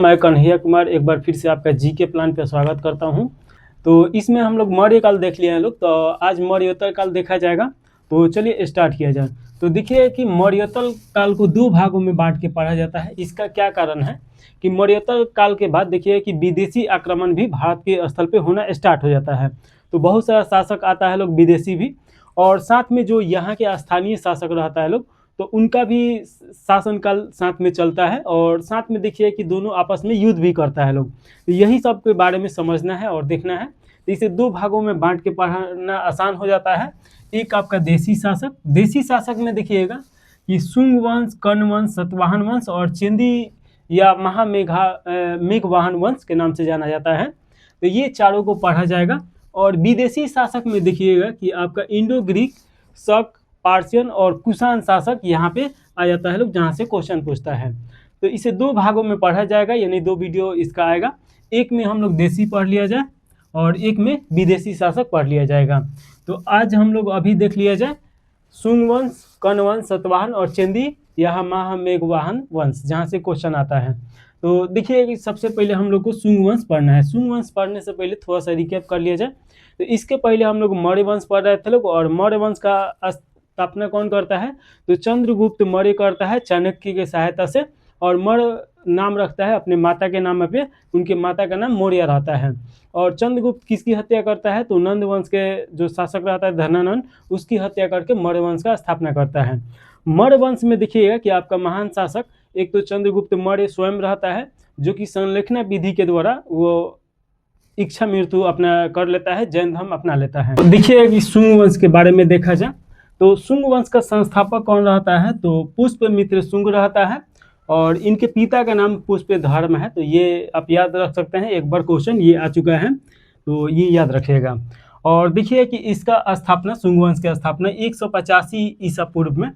मैं कन्हैया कुमार एक बार फिर से आपका जी के प्लान पे स्वागत करता हूं। तो इसमें हम लोग मौर्य काल देख लिए हैं लोग, तो आज मौर्योत्तर काल देखा जाएगा। तो चलिए स्टार्ट किया जाए। तो देखिए कि मौर्योत्तर काल को दो भागों में बांट के पढ़ा जाता है। इसका क्या कारण है कि मौर्योत्तर काल के बाद देखिए कि विदेशी आक्रमण भी भारत के स्थल पे होना स्टार्ट हो जाता है। तो बहुत सारा शासक आता है लोग, विदेशी भी, और साथ में जो यहाँ के स्थानीय शासक रहता है लोग, तो उनका भी शासनकाल साथ में चलता है। और साथ में देखिए कि दोनों आपस में युद्ध भी करता है लोग। तो यही सब के बारे में समझना है और देखना है। तो इसे दो भागों में बांट के पढ़ना आसान हो जाता है। एक आपका देसी शासक में देखिएगा कि शुंग वंश, कर्ण वंश, सतवाहन वंश और चेंदी या मेघवाहन वंश के नाम से जाना जाता है। तो ये चारों को पढ़ा जाएगा। और विदेशी शासक में देखिएगा कि आपका इंडो ग्रीक, शक, पार्सियन और कुषाण शासक यहाँ पे आ जाता है लोग, जहाँ से क्वेश्चन पूछता है। तो इसे दो भागों में पढ़ा जाएगा, यानी दो वीडियो इसका आएगा। एक में हम लोग देसी पढ़ लिया जाए और एक में विदेशी शासक पढ़ लिया जाएगा। तो आज हम लोग अभी देख लिया जाए शुंग वंश, कर्ण वंश, सतवाहन और चेंदी या मेघवाहन वंश, जहाँ से क्वेश्चन आता है। तो देखिए कि सबसे पहले हम लोग को शुंग वंश पढ़ना है। शुंग वंश पढ़ने से पहले थोड़ा सा रिकैप कर लिया जाए। तो इसके पहले हम लोग मौर्य वंश पढ़ रहे थे लोग, और मौर्य वंश का स्थापना कौन करता है? तो चंद्रगुप्त मौर्य करता है चाणक्य की सहायता से। और मौर्य नाम रखता है अपने माता के नाम पे, उनके माता का नाम मौर्य रहता है। और चंद्रगुप्त किसकी हत्या करता है? तो नंद वंश के जो शासक रहता है धनानंद, उसकी हत्या करके मौर्य वंश का स्थापना करता है। मौर्य वंश में देखिएगा कि आपका महान शासक एक तो चंद्रगुप्त मौर्य स्वयं रहता है, जो कि संलेखना विधि के द्वारा वो इच्छा मृत्यु अपना कर लेता है, जैन धर्म अपना लेता है। देखिए कि शुंग वंश के बारे में देखा जाए तो शुंग वंश का संस्थापक कौन रहता है? तो पुष्यमित्र शुंग रहता है, और इनके पिता का नाम पुष्यधर्म है। तो ये आप याद रख सकते हैं, एक बार क्वेश्चन ये आ चुका है, तो ये याद रखिएगा। और देखिए कि इसका स्थापना, शुंग वंश की स्थापना 185 ईसा पूर्व में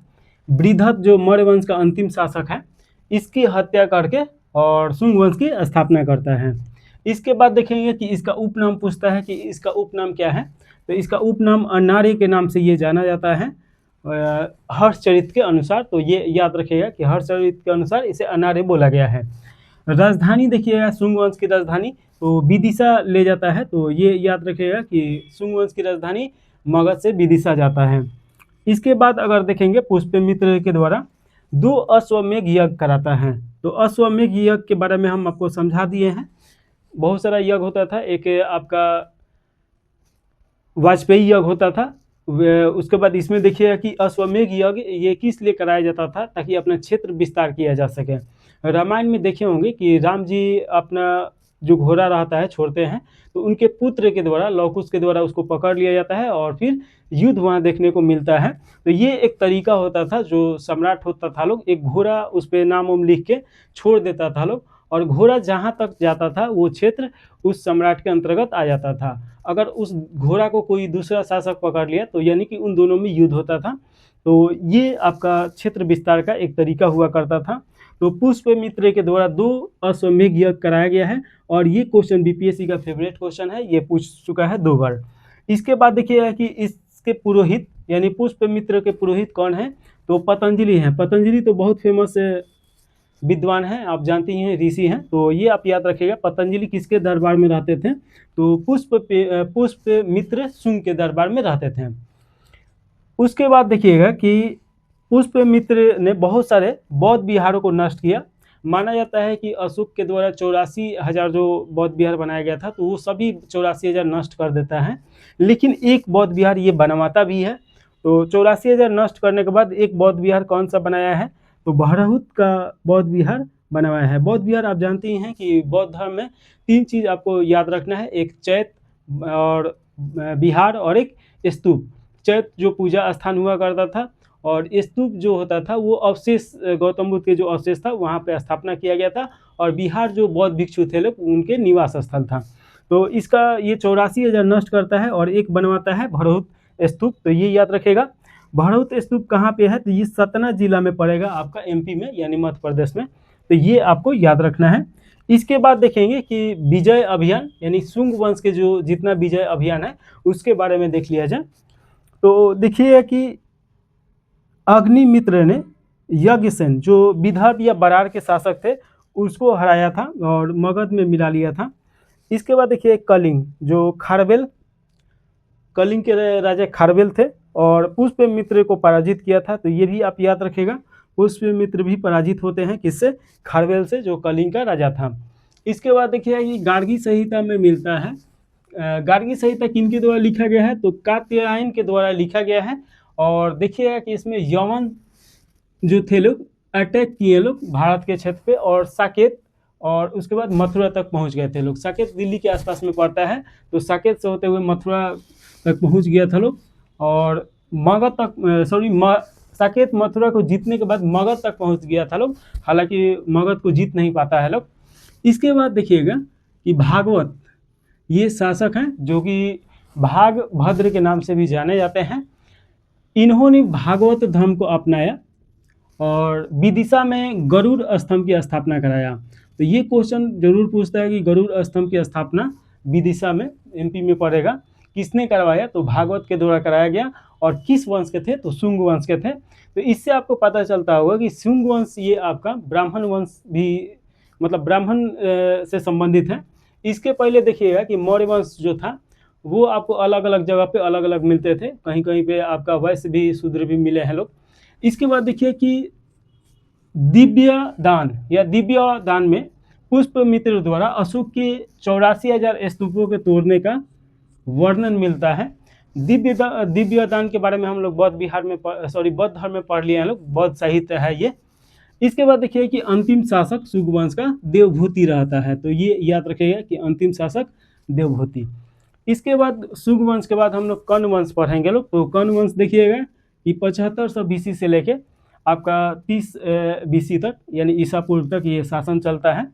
बृहद्रथ जो मौर्य वंश का अंतिम शासक है, इसकी हत्या करके और शुंग वंश की स्थापना करता है। इसके बाद देखेंगे कि इसका उपनाम पूछता है कि इसका उपनाम क्या है। तो इसका उपनाम अनार्य के नाम से ये जाना जाता है हर्षचरित के अनुसार। तो ये याद रखिएगा कि हर्षचरित के अनुसार इसे अनार्य बोला गया है। राजधानी देखिएगा शुंग वंश की राजधानी तो विदिशा ले जाता है। तो ये याद रखिएगा कि शुंग वंश की राजधानी मगध से विदिशा जाता है। इसके बाद अगर देखेंगे पुष्यमित्र के द्वारा 2 अश्वमेध यज्ञ कराता है। तो अश्वमेध यज्ञ के बारे में हम आपको समझा दिए हैं। बहुत सारा यज्ञ होता था। एक आपका वाजपेयी यज्ञ होता था। उसके बाद इसमें देखिएगा कि अश्वमेध यज्ञ ये किस लिए कराया जाता था? ताकि अपना क्षेत्र विस्तार किया जा सके। रामायण में देखे होंगे कि राम जी अपना जो घोड़ा रहता है छोड़ते हैं, तो उनके पुत्र के द्वारा, लवकुश के द्वारा उसको पकड़ लिया जाता है और फिर युद्ध वहाँ देखने को मिलता है। तो ये एक तरीका होता था, जो सम्राट होता था लोग एक घोड़ा उस पर नाम उम लिख के छोड़ देता था लोग, और घोड़ा जहाँ तक जाता था वो क्षेत्र उस सम्राट के अंतर्गत आ जाता था। अगर उस घोड़ा को कोई दूसरा शासक पकड़ लिया तो यानी कि उन दोनों में युद्ध होता था। तो ये आपका क्षेत्र विस्तार का एक तरीका हुआ करता था। तो पुष्यमित्र के द्वारा 2 अश्वमेध यज्ञ कराया गया है, और ये क्वेश्चन बीपीएससी का फेवरेट क्वेश्चन है, ये पूछ चुका है 2 बार। इसके बाद देखिएगा कि इसके पुरोहित यानी पुष्यमित्र के पुरोहित कौन है? तो पतंजलि हैं। पतंजलि तो बहुत फेमस विद्वान हैं, आप जानते ही हैं, ऋषि हैं। तो ये आप याद रखिएगा पतंजलि किसके दरबार में रहते थे? तो पुष्यमित्र शुंग के दरबार में रहते थे। उसके बाद देखिएगा कि पुष्यमित्र ने बहुत सारे बौद्ध विहारों को नष्ट किया। माना जाता है कि अशोक के द्वारा 84,000 जो बौद्ध विहार बनाया गया था, तो वो सभी 84,000 नष्ट कर देता है। लेकिन एक बौद्ध विहार ये बनवाता भी है। तो 84,000 नष्ट करने के बाद एक बौद्ध विहार कौन सा बनाया है? तो बहराहुत का बौद्ध विहार बनवाया है। बौद्ध विहार आप जानते ही हैं कि बौद्ध धर्म में 3 चीज़ आपको याद रखना है, एक चैत्य और विहार और एक स्तूप। चैत्य जो पूजा स्थान हुआ करता था, और स्तूप जो होता था वो अवशेष, गौतम बुद्ध के जो अवशेष था वहाँ पे स्थापना किया गया था, और विहार जो बौद्ध भिक्षु थे लोग उनके निवास स्थल था। तो इसका ये 84,000 नष्ट करता है और एक बनवाता है बहराहुत स्तूप। तो ये याद रखेगा। बहराहुत स्तूप कहाँ पे है? तो ये सतना जिला में पड़ेगा आपका, एमपी में यानी मध्य प्रदेश में। तो ये आपको याद रखना है। इसके बाद देखेंगे कि विजय अभियान यानी शुंग वंश के जो जितना विजय अभियान है उसके बारे में देख लिया जाए। तो देखिए कि अग्निमित्र ने यज्ञसेन जो विदर्भ या बरार के शासक थे उसको हराया था और मगध में मिला लिया था। इसके बाद देखिए कलिंग, जो खारवेल, कलिंग के राजा खारवेल थे और पुष्यमित्र को पराजित किया था। तो ये भी आप याद रखिएगा, पुष्यमित्र भी पराजित होते हैं किससे? खारवेल से, जो कलिंग का राजा था। इसके बाद देखिए ये गार्गी संहिता में मिलता है। गार्गी संहिता किनके द्वारा लिखा गया है? तो कात्यायन के द्वारा लिखा गया है। और देखिएगा कि इसमें यवन जो थे लोग अटैक किए लोग भारत के क्षेत्र पे, और साकेत, और उसके बाद मथुरा तक पहुंच गए थे लोग। साकेत दिल्ली के आसपास में पड़ता है, तो साकेत से होते हुए मथुरा तक पहुंच गया था लोग, और मगध तक साकेत मथुरा को जीतने के बाद मगध तक पहुंच गया था लोग। हालांकि मगध को जीत नहीं पाता है लोग। इसके बाद देखिएगा कि भागवत, ये शासक हैं जो कि भागभद्र के नाम से भी जाने जाते हैं। इन्होंने भागवत धर्म को अपनाया और विदिशा में गरुड़ स्तंभ की स्थापना कराया। तो ये क्वेश्चन जरूर पूछता है कि गरुड़ स्तंभ की स्थापना विदिशा में, एमपी में पड़ेगा, किसने करवाया? तो भागवत के द्वारा कराया गया। और किस वंश के थे? तो शुंग वंश के थे। तो इससे आपको पता चलता होगा कि शुंग वंश ये आपका ब्राह्मण वंश भी, मतलब ब्राह्मण से संबंधित है। इसके पहले देखिएगा कि मौर्य वंश जो था वो आपको अलग अलग जगह पे अलग अलग मिलते थे, कहीं कहीं पे आपका वैश्य भी, शूद्र भी मिले हैं लोग। इसके बाद देखिए कि दिव्य दान में पुष्यमित्र द्वारा अशोक के 84,000 स्तूपों के तोड़ने का वर्णन मिलता है। दिव्य दान के बारे में हम लोग बौद्ध धर्म में पढ़ लिए हैं लोग, बौद्ध साहित्य है ये। इसके बाद देखिए कि अंतिम शासक शुंग वंश का देवभूति रहता है। तो ये याद रखिएगा कि अंतिम शासक देवभूति। इसके बाद शुंग वंश के बाद हम लोग कर्ण वंश पढ़ेंगे लोग। तो कर्ण वंश देखिएगा कि 7500 BC से लेके आपका 30 BC तक, यानी ईसा पूर्व तक ये शासन चलता है।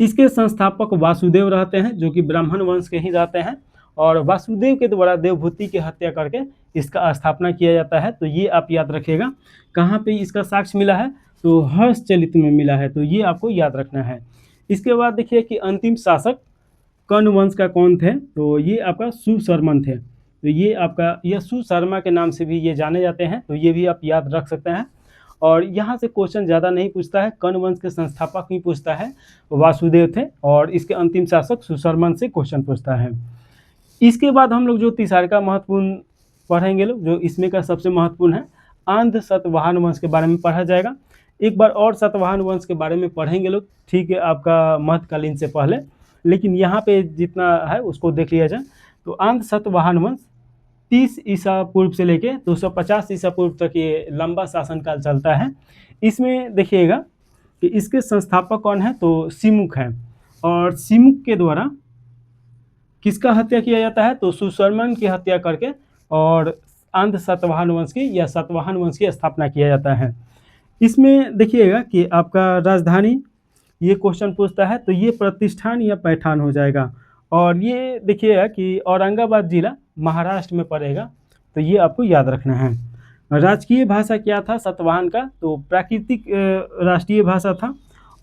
इसके संस्थापक वासुदेव रहते हैं, जो कि ब्राह्मण वंश के ही रहते हैं, और वासुदेव के द्वारा देवभूति की हत्या करके इसका स्थापना किया जाता है। तो ये आप याद रखिएगा। कहाँ पे इसका साक्ष्य मिला है? तो हर्षचलित में मिला है। तो ये आपको याद रखना है। इसके बाद देखिए कि अंतिम शासक कर्ण वंश का कौन थे? तो ये आपका सुशर्मन थे। तो ये आपका यशु शर्मा के नाम से भी ये जाने जाते हैं। तो ये भी आप याद रख सकते हैं। और यहाँ से क्वेश्चन ज़्यादा नहीं पूछता है, कर्ण वंश के संस्थापक ही पूछता है, वासुदेव थे, और इसके अंतिम शासक सुशर्मन से क्वेश्चन पूछता है। इसके बाद हम लोग जो तीसरा महत्वपूर्ण पढ़ेंगे लोग, जो इसमें का सबसे महत्वपूर्ण है, आंध्र सतवाहन वंश के बारे में पढ़ा जाएगा। एक बार और सतवाहन वंश के बारे में पढ़ेंगे लोग, ठीक है, आपका मध्यकालीन से पहले, लेकिन यहाँ पे जितना है उसको देख लिया जाए। तो आंध्र सतवाहन वंश 30 ईसा पूर्व से लेके 250 ईसा पूर्व तक ये लंबा शासनकाल चलता है। इसमें देखिएगा कि इसके संस्थापक कौन है? तो सिमुक है। और सिमुक के द्वारा किसका हत्या किया जाता है? तो सुशर्मन की हत्या करके और आंध्र सतवाहन वंश की या सतवाहन वंश की स्थापना किया जाता है। इसमें देखिएगा कि आपका राजधानी, ये क्वेश्चन पूछता है, तो ये प्रतिष्ठान या पैठान हो जाएगा। और ये देखिएगा कि औरंगाबाद जिला महाराष्ट्र में पड़ेगा। तो ये आपको याद रखना है। राजकीय भाषा क्या था सतवाहन का? तो प्राकृतिक राष्ट्रीय भाषा था।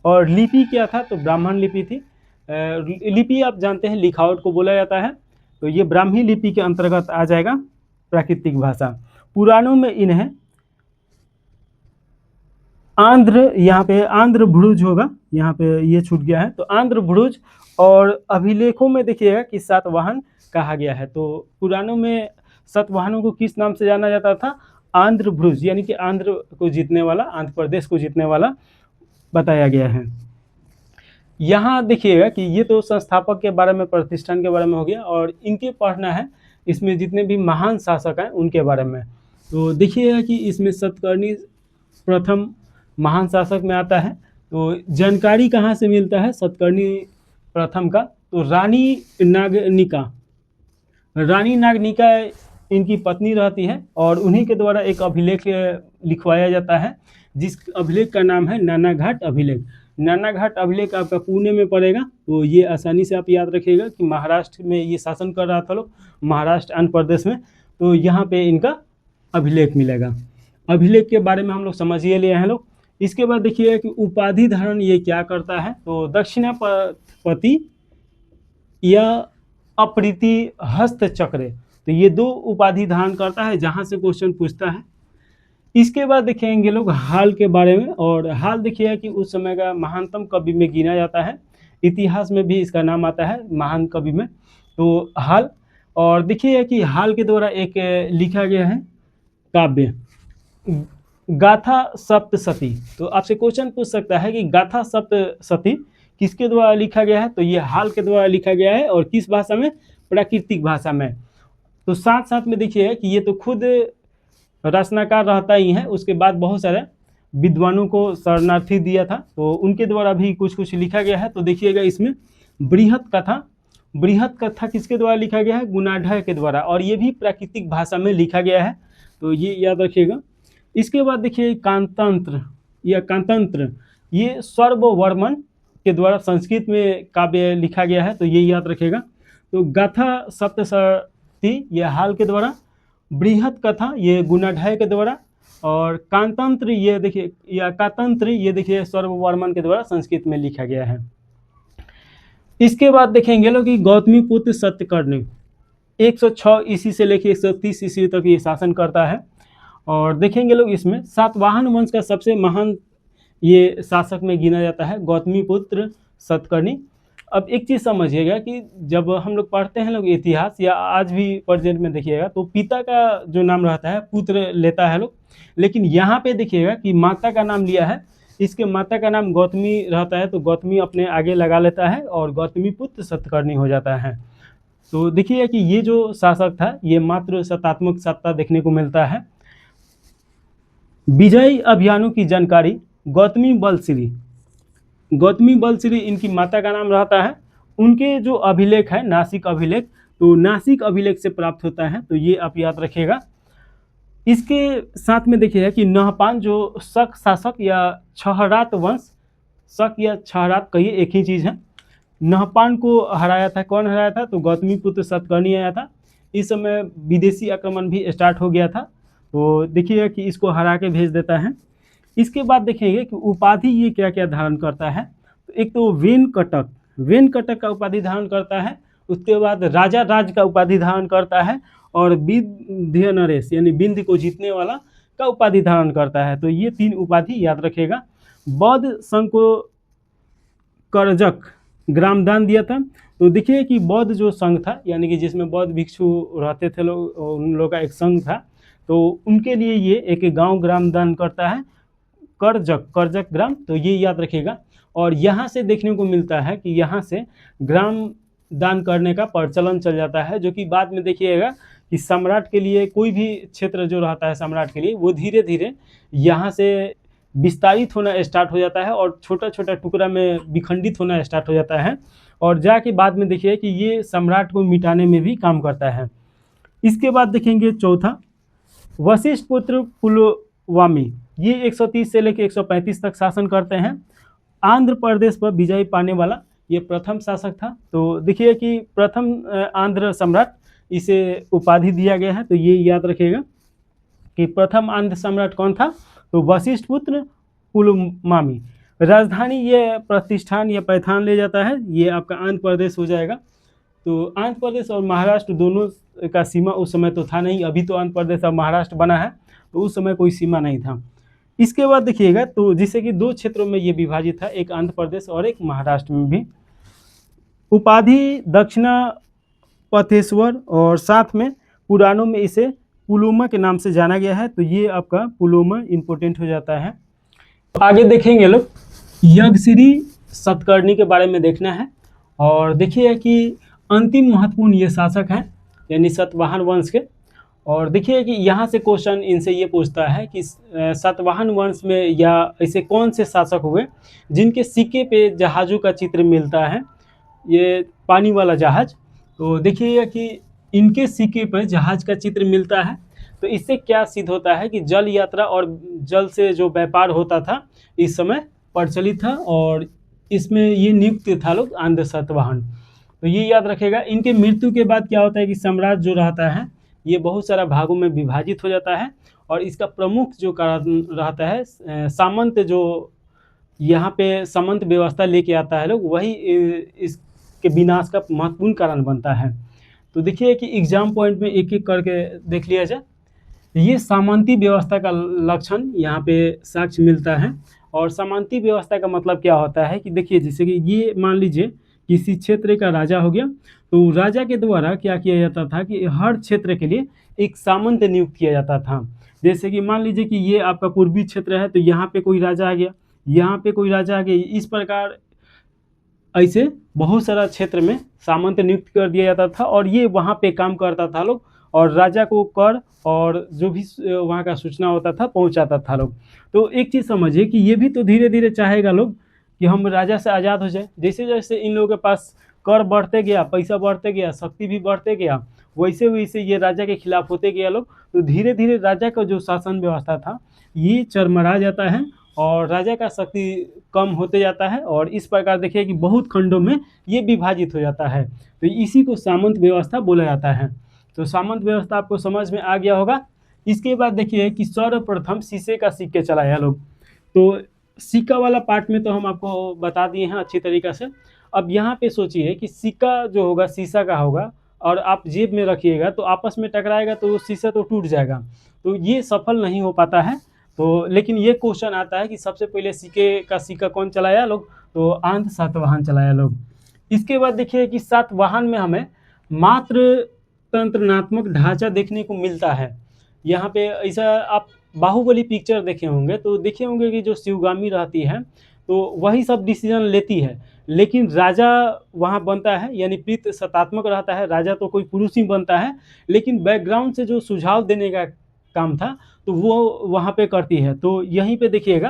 और लिपि क्या था? तो ब्राह्मण लिपि थी। लिपि आप जानते हैं लिखावट को बोला जाता है। तो ये ब्राह्मी लिपि के अंतर्गत आ जाएगा प्राकृतिक भाषा। पुराणों में इन्हें आंध्र, यहाँ पे आंध्र भुरुज होगा, यहाँ पे ये छूट गया है। तो आंध्र भुरुज, और अभिलेखों में देखिएगा कि सातवाहन कहा गया है। तो पुराणों में सातवाहनों को किस नाम से जाना जाता था? आंध्र भुरुज, यानी कि आंध्र को जीतने वाला, आंध्र प्रदेश को जीतने वाला बताया गया है। यहाँ देखिएगा कि ये तो संस्थापक के बारे में, प्रतिष्ठान के बारे में हो गया, और इनके पढ़ना है इसमें जितने भी महान शासक हैं उनके बारे में। तो देखिएगा कि इसमें सतकर्णी प्रथम महान शासक में आता है। तो जानकारी कहाँ से मिलता है सतकर्णी प्रथम का? तो रानी नागनिका इनकी पत्नी रहती है, और उन्हीं के द्वारा एक अभिलेख लिखवाया जाता है, जिस अभिलेख का नाम है नानाघाट अभिलेख। नानाघाट अभिलेख आपका पुणे में पड़ेगा। तो ये आसानी से आप याद रखिएगा कि महाराष्ट्र में ये शासन कर रहा था लोग, महाराष्ट्र आंध्र प्रदेश में। तो यहाँ पे इनका अभिलेख मिलेगा। अभिलेख के बारे में हम लोग समझिए लिए हैं लोग। इसके बाद देखिए कि उपाधि धारण ये क्या करता है? तो दक्षिणापति या अप्रीति हस्त चक्र, तो ये दो उपाधि धारण करता है, जहाँ से क्वेश्चन पूछता है। इसके बाद देखेंगे लोग हाल के बारे में, और हाल देखिए कि उस समय का महानतम कवि में गिना जाता है, इतिहास में भी इसका नाम आता है महान कवि में। तो हाल, और देखिए कि हाल के द्वारा एक लिखा गया है काव्य गाथा सप्तशती। तो आपसे क्वेश्चन पूछ सकता है कि गाथा सप्तशती किसके द्वारा लिखा गया है, तो ये हाल के द्वारा लिखा गया है, और किस भाषा में, प्राकृतिक भाषा में। तो साथ साथ में देखिए कि ये तो खुद रचनाकार रहता ही है, उसके बाद बहुत सारे विद्वानों को शरणार्थी दिया था, तो उनके द्वारा भी कुछ कुछ लिखा गया है। तो देखिएगा इसमें बृहत कथा किसके द्वारा लिखा गया है, गुणाढ्य के द्वारा, और ये भी प्राकृतिक भाषा में लिखा गया है, तो ये याद रखिएगा। इसके बाद देखिए कांतंत्र ये सर्ववर्मन के द्वारा संस्कृत में काव्य लिखा गया है, तो ये याद रखिएगा। तो गाथा सप्तशती ये हाल के द्वारा, बृहत कथा ये गुणाढ्य के द्वारा, और कांतंत्र ये देखिए या कातंत्र ये देखिए सर्ववर्मन के द्वारा संस्कृत में लिखा गया है। इसके बाद देखेंगे लोग कि गौतमीपुत्र सत्यकर्णी 106 ईस्वी से लेकर 130 ईस्वी तक ये शासन करता है, और देखेंगे लोग इसमें सातवाहन वंश का सबसे महान ये शासक में गिना जाता है गौतमीपुत्र सत्यकर्णी। अब एक चीज़ समझिएगा कि जब हम लोग पढ़ते हैं लोग इतिहास या आज भी प्रेजेंट में देखिएगा, तो पिता का जो नाम रहता है पुत्र लेता है लोग, लेकिन यहाँ पे देखिएगा कि माता का नाम लिया है, इसके माता का नाम गौतमी रहता है, तो गौतमी अपने आगे लगा लेता है और गौतमीपुत्र सत्यकर्णी हो जाता है। तो देखिए कि ये जो शासक था ये मात्र सत्तात्मक सत्ता देखने को मिलता है। विजय अभियानों की जानकारी गौतमी बलश्री इनकी माता का नाम रहता है। उनके जो अभिलेख है नासिक अभिलेख, तो नासिक अभिलेख से प्राप्त होता है, तो ये आप याद रखिएगा। इसके साथ में देखिए कि नहपान जो शक शासक या छहरात वंश, शक या छहरात कहिए एक ही चीज़ है, नहपान को हराया था। कौन हराया था, तो गौतमीपुत्र सत्यकर्णी आया था। इस समय विदेशी आक्रमण भी स्टार्ट हो गया था, तो देखिए कि इसको हरा के भेज देता है। इसके बाद देखेंगे कि उपाधि ये क्या क्या धारण करता है, तो एक तो वेन कटक का उपाधि धारण करता है, उसके बाद राजा राज का उपाधि धारण करता है, और विंध्य नरेश यानी विंध्य को जीतने वाला का उपाधि धारण करता है। तो ये 3 उपाधि याद रखेगा। बौद्ध संघ को करजक ग्रामदान दिया था। तो देखिए कि बौद्ध जो संघ था यानी कि जिसमें बौद्ध भिक्षु रहते थे लोग, उन लोगों का एक संघ था, तो उनके लिए ये एक गांव ग्रामदान करता है करजक ग्राम, तो ये याद रखिएगा। और यहाँ से देखने को मिलता है कि यहाँ से ग्राम दान करने का प्रचलन चल जाता है, जो कि बाद में देखिएगा कि सम्राट के लिए कोई भी क्षेत्र जो रहता है सम्राट के लिए, वो धीरे धीरे यहाँ से विस्तारित होना स्टार्ट हो जाता है और छोटा छोटा टुकड़ा में विखंडित होना स्टार्ट हो जाता है, और जाके बाद में देखिए कि ये सम्राट को मिटाने में भी काम करता है। इसके बाद देखेंगे चौथा, वशिष्ठ पुत्र पुलवामी, ये 130 से लेकर 135 तक शासन करते हैं। आंध्र प्रदेश पर विजय पाने वाला ये प्रथम शासक था। तो देखिए कि प्रथम आंध्र सम्राट, इसे उपाधि दिया गया है, तो ये याद रखिएगा कि प्रथम आंध्र सम्राट कौन था, तो वशिष्ठ पुत्र पुलमामी। राजधानी ये प्रतिष्ठान या पैठान ले जाता है, ये आपका आंध्र प्रदेश हो जाएगा। तो आंध्र प्रदेश और महाराष्ट्र दोनों का सीमा उस समय तो था नहीं, अभी तो आंध्र प्रदेश और महाराष्ट्र बना है, तो उस समय कोई सीमा नहीं था। इसके बाद देखिएगा तो जिससे कि 2 क्षेत्रों में ये विभाजित था, एक आंध्र प्रदेश और एक महाराष्ट्र में भी। उपाधि दक्षिणा पथेश्वर, और साथ में पुराणों में इसे पुलोमा के नाम से जाना गया है, तो ये आपका पुलोमा इम्पोर्टेंट हो जाता है। आगे देखेंगे लोग यज्ञश्री सतकर्णी के बारे में देखना है, और देखिए कि अंतिम महत्वपूर्ण ये शासक हैं यानी सतवाहन वंश के। और देखिए कि यहाँ से क्वेश्चन इनसे ये पूछता है कि सतवाहन वंश में या ऐसे कौन से शासक हुए जिनके सिक्के पे जहाज़ों का चित्र मिलता है, ये पानी वाला जहाज़। तो देखिए कि इनके सिक्के पर जहाज़ का चित्र मिलता है, तो इससे क्या सिद्ध होता है कि जल यात्रा और जल से जो व्यापार होता था इस समय प्रचलित था, और इसमें ये नियुक्त था लोग आंध्र सतवाहन। तो ये याद रखेगा। इनके मृत्यु के बाद क्या होता है कि साम्राज्य जो रहता है ये बहुत सारा भागों में विभाजित हो जाता है, और इसका प्रमुख जो कारण रहता है सामंत, जो यहाँ पे सामंत व्यवस्था लेके आता है लोग, वही इसके विनाश का महत्वपूर्ण कारण बनता है। तो देखिए कि एग्जाम पॉइंट में एक एक करके देख लिया जाए। ये सामंती व्यवस्था का लक्षण यहाँ पे साक्ष्य मिलता है। और सामंती व्यवस्था का मतलब क्या होता है कि देखिए, जैसे कि ये मान लीजिए किसी क्षेत्र का राजा हो गया, तो राजा के द्वारा क्या किया जाता था कि हर क्षेत्र के लिए एक सामंत नियुक्त किया जाता था। जैसे कि मान लीजिए कि ये आपका पूर्वी क्षेत्र है, तो यहाँ पे कोई राजा आ गया, यहाँ पे कोई राजा आ गया, इस प्रकार ऐसे बहुत सारा क्षेत्र में सामंत नियुक्त कर दिया जाता था और ये वहाँ पे काम करता था लोग, और राजा को कर और जो भी वहाँ का सूचना होता था पहुँचाता था लोग। तो एक चीज़ समझिए कि ये भी तो धीरे धीरे चाहेगा लोग कि हम राजा से आज़ाद हो जाए। जैसे जैसे इन लोगों के पास कर बढ़ते गया, पैसा बढ़ते गया, शक्ति भी बढ़ते गया, वैसे वैसे ये राजा के खिलाफ होते गया लोग। तो धीरे धीरे राजा का जो शासन व्यवस्था था ये चरमरा जाता है और राजा का शक्ति कम होते जाता है, और इस प्रकार देखिए कि बहुत खंडों में ये विभाजित हो जाता है। तो इसी को सामंत व्यवस्था बोला जाता है। तो सामंत व्यवस्था आपको समझ में आ गया होगा। इसके बाद देखिए कि सर्वप्रथम शीशे का सिक्के चलाया लोग। तो सिक्का वाला पार्ट में तो हम आपको बता दिए हैं अच्छी तरीक़ा से। अब यहाँ पे सोचिए कि सिक्का जो होगा शीशा का होगा और आप जेब में रखिएगा तो आपस में टकराएगा तो शीशा तो टूट जाएगा, तो ये सफल नहीं हो पाता है। तो लेकिन ये क्वेश्चन आता है कि सबसे पहले सिक्के का सिक्का कौन चलाया लोग, तो आंध्र सातवाहन चलाया लोग। इसके बाद देखिए कि सातवाहन में हमें मात्र तंत्रनात्मक ढांचा देखने को मिलता है। यहाँ पे ऐसा आप बाहुबली पिक्चर देखे होंगे तो देखे होंगे कि जो शिवगामी रहती है तो वही सब डिसीजन लेती है, लेकिन राजा वहाँ बनता है, यानी प्रीत सत्तात्मक रहता है। राजा तो कोई पुरुष ही बनता है, लेकिन बैकग्राउंड से जो सुझाव देने का काम था तो वो वहाँ पे करती है। तो यहीं पे देखिएगा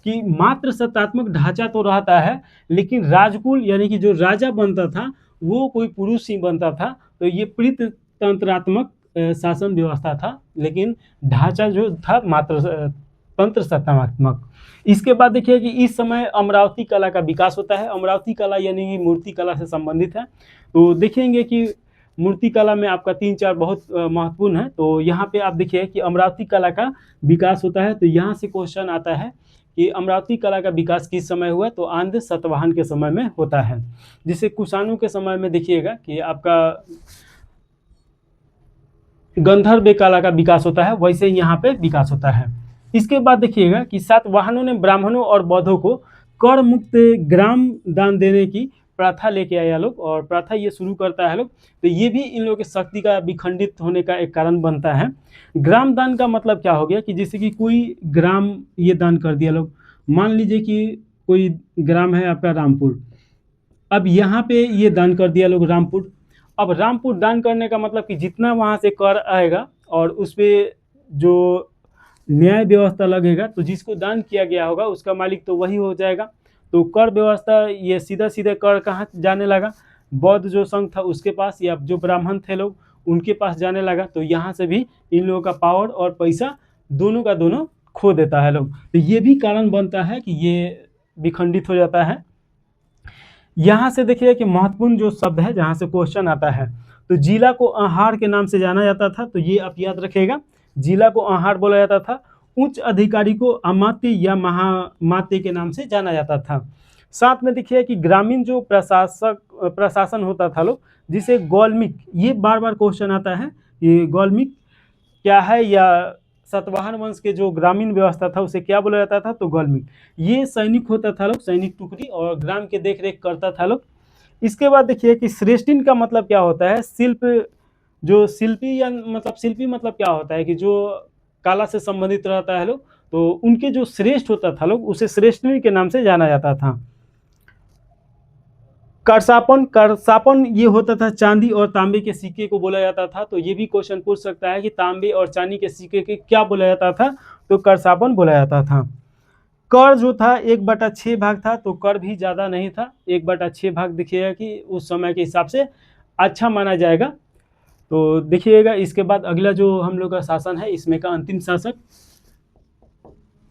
कि मात्र सत्तात्मक ढांचा तो रहता है, लेकिन राजकुल यानी कि जो राजा बनता था वो कोई पुरुष ही बनता था। तो ये प्रीत तंत्रात्मक शासन व्यवस्था था, लेकिन ढांचा जो था मात्र तंत्र सत्तात्मक। इसके बाद देखिए कि इस समय अमरावती कला का विकास होता है। अमरावती कला यानी कि मूर्ति कला से संबंधित है। तो देखेंगे कि मूर्ति कला में आपका 3-4 बहुत महत्वपूर्ण है। तो यहाँ पे आप देखिए कि अमरावती कला का विकास होता है। तो यहाँ से क्वेश्चन आता है कि अमरावती कला का विकास किस समय हुआ, तो आंध्र सातवाहन के समय में होता है। जिसे कुषाणों के समय में देखिएगा कि आपका गंधर्व कला का विकास होता है, वैसे ही यहाँ पे विकास होता है। इसके बाद देखिएगा कि सातवाहनों ने ब्राह्मणों और बौद्धों को कर मुक्त ग्राम दान देने की प्रथा लेके आया लोग, और प्रथा ये शुरू करता है लोग। तो ये भी इन लोगों की शक्ति का विखंडित होने का एक कारण बनता है। ग्राम दान का मतलब क्या हो गया कि जैसे कि कोई ग्राम ये दान कर दिया लोग। मान लीजिए कि कोई ग्राम है आपका रामपुर, अब यहाँ पे ये दान कर दिया लोग रामपुर। अब रामपुर दान करने का मतलब कि जितना वहाँ से कर आएगा और उस पर जो न्याय व्यवस्था लगेगा तो जिसको दान किया गया होगा उसका मालिक तो वही हो जाएगा। तो कर व्यवस्था ये सीधा सीधा कर कहाँ जाने लगा, बौद्ध जो संघ था उसके पास, या जो ब्राह्मण थे लोग उनके पास जाने लगा। तो यहाँ से भी इन लोगों का पावर और पैसा दोनों का दोनों खो देता है लोग। तो ये भी कारण बनता है कि ये विखंडित हो जाता है। यहाँ से देखिए कि महत्वपूर्ण जो शब्द है जहाँ से क्वेश्चन आता है, तो जिला को आहार के नाम से जाना जाता था। तो ये आप याद रखिएगा, जिला को आहार बोला जाता था। उच्च अधिकारी को अमात्य या महामात्य के नाम से जाना जाता था। साथ में देखिए कि ग्रामीण जो प्रशासन होता था लोग, जिसे गौलमिक, ये बार बार क्वेश्चन आता है, ये गौलमिक क्या है, या सतवाहन वंश के जो ग्रामीण व्यवस्था था उसे क्या बोला जाता था, तो गौलमिक। ये सैनिक होता था लोग, सैनिक टुकड़ी, और ग्राम के देख रेख करता था लोग। इसके बाद देखिए कि श्रेष्ठिन का मतलब क्या होता है, शिल्प, जो शिल्पी, या मतलब शिल्पी मतलब क्या होता है कि जो कला से संबंधित रहता है लोग, तो उनके जो श्रेष्ठ होता था लोग उसे श्रेष्ठनी के नाम से जाना जाता था। करसापन ये होता था चांदी और तांबे के सिक्के को बोला जाता था। तो ये भी क्वेश्चन पूछ सकता है कि तांबे और चांदी के सिक्के के क्या बोला जाता था, तो करसापन बोला जाता था। कर जो था 1/6 भाग था, तो कर भी ज़्यादा नहीं था, 1/6 भाग देखिएगा कि उस समय के हिसाब से अच्छा माना जाएगा। तो देखिएगा इसके बाद अगला जो हम लोग का शासन है, इसमें का अंतिम शासक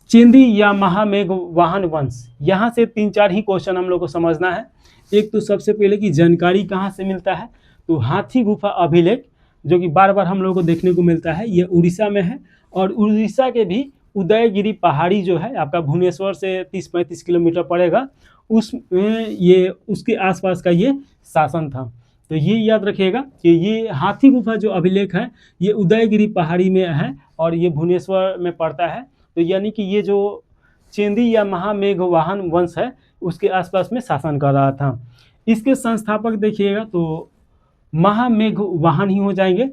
चिंदी या महामेघवाहन वंश। यहाँ से 3-4 ही क्वेश्चन हम लोग को समझना है। एक तो सबसे पहले की जानकारी कहाँ से मिलता है, तो हाथी गुफा अभिलेख, जो कि बार बार हम लोग को देखने को मिलता है, ये उड़ीसा में है। और उड़ीसा के भी उदयगिरी पहाड़ी जो है आपका भुवनेश्वर से 30-35 किलोमीटर पड़ेगा, उसमें ये उसके आसपास का ये शासन था। तो ये याद रखिएगा कि ये हाथी गुफा जो अभिलेख है ये उदयगिरी पहाड़ी में है और ये भुवनेश्वर में पड़ता है। तो यानी कि ये जो चेंदी या महामेघवाहन वंश है उसके आसपास में शासन कर रहा था। इसके संस्थापक देखिएगा तो महामेघवाहन ही हो जाएंगे,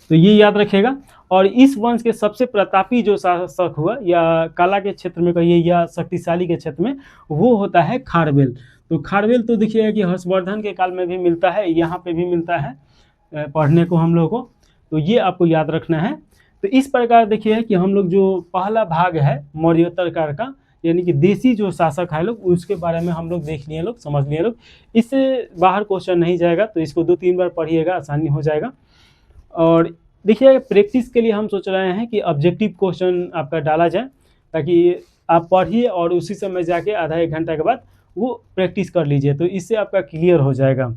तो ये याद रखिएगा। और इस वंश के सबसे प्रतापी जो शासक हुआ या कला के क्षेत्र में कहिए या शक्तिशाली के क्षेत्र में, वो होता है खारवेल। तो खारवेल तो देखिएगा कि हर्षवर्धन के काल में भी मिलता है, यहाँ पे भी मिलता है पढ़ने को हम लोग को, तो ये आपको याद रखना है। तो इस प्रकार देखिए कि हम लोग जो पहला भाग है मौर्योत्तर काल का, यानी कि देसी जो शासक है लोग उसके बारे में हम लोग देख लिए लोग, समझ लिए लोग। इससे बाहर क्वेश्चन नहीं जाएगा, तो इसको 2-3 बार पढ़िएगा, आसानी हो जाएगा। और देखिए प्रैक्टिस के लिए हम सोच रहे हैं कि ऑब्जेक्टिव क्वेश्चन आपका डाला जाए, ताकि आप पढ़िए और उसी समय जाके आधा 1 घंटा के बाद वो प्रैक्टिस कर लीजिए, तो इससे आपका क्लियर हो जाएगा।